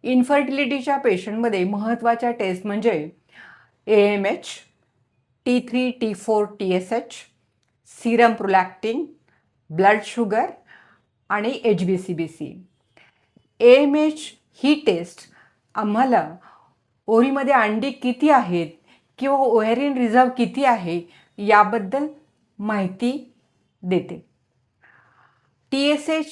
इन्फर्टिलिटीच्या पेशंटमध्ये महत्त्वाच्या टेस्ट म्हणजे AMH, T3, T4, TSH, serum prolactin, blood sugar आणि HbCBC. AMH ही taste आम्हाला ओव्हरीमध्ये अंडी किती आहेत किंवा ओव्हॅरियन रिझर्व किती आहे याबद्दल माहिती देते. TSH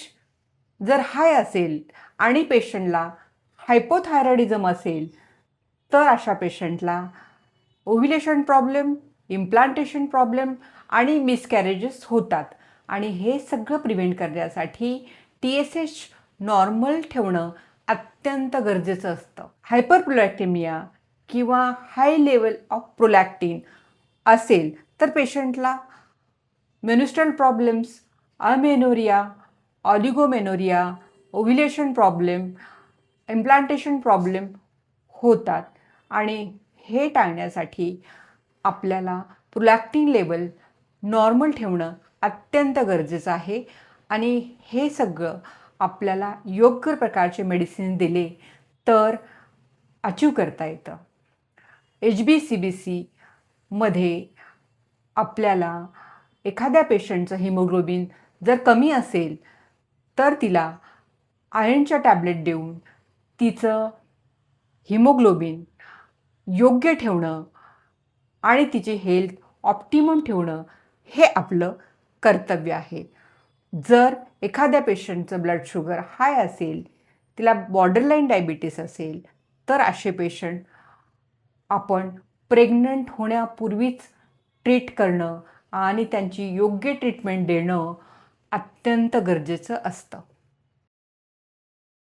जर हाय असेल आणि पेशंटला हायपोथायरॉइडिझम असेल तर अशा पेशंटला ओव्ह्युलेशन प्रॉब्लेम, इम्प्लांटेशन प्रॉब्लेम आणि मिसकॅरेजेस होतात. आणि हे सगळं प्रिव्हेंट करण्यासाठी TSH नॉर्मल ठेवणं अत्यंत गरजेचं असतं. हायपरप्रोलॅक्टेमिया किंवा हाय लेवल ऑफ प्रोलॅक्टिन असेल तर पेशंटला menstrual problems, amenorrhoea, oligomenorrhoea, ovulation problem, implantation problem होतात. आणि हे टाळण्यासाठी आपल्याला प्रोलॅक्टिन लेवल नॉर्मल ठेवणं अत्यंत गरजेचं आहे. आणि हे सगळं आपल्याला योग्य प्रकारचे मेडिसिन दिले तर अचीव करता येतं. HbCBCमध्ये आपल्याला एखाद्या पेशंटचं हिमोग्लोबिन जर कमी असेल तर तिला आयर्नच्या टॅब्लेट देऊन तिचं हिमोग्लोबिन योग्य ठेवणं आणि तिची हेल्थ ऑप्टिमम ठेवणं हे आपलं कर्तव्य आहे. जर एखाद्या पेशंटचं ब्लड शुगर हाय असेल, तिला बॉर्डरलाईन डायबिटीस असेल तर असे पेशंट आपण प्रेग्नंट होण्यापूर्वीच ट्रीट करणं आणि त्यांची योग्य ट्रीटमेंट देणं अत्यंत गरजेचं असतं.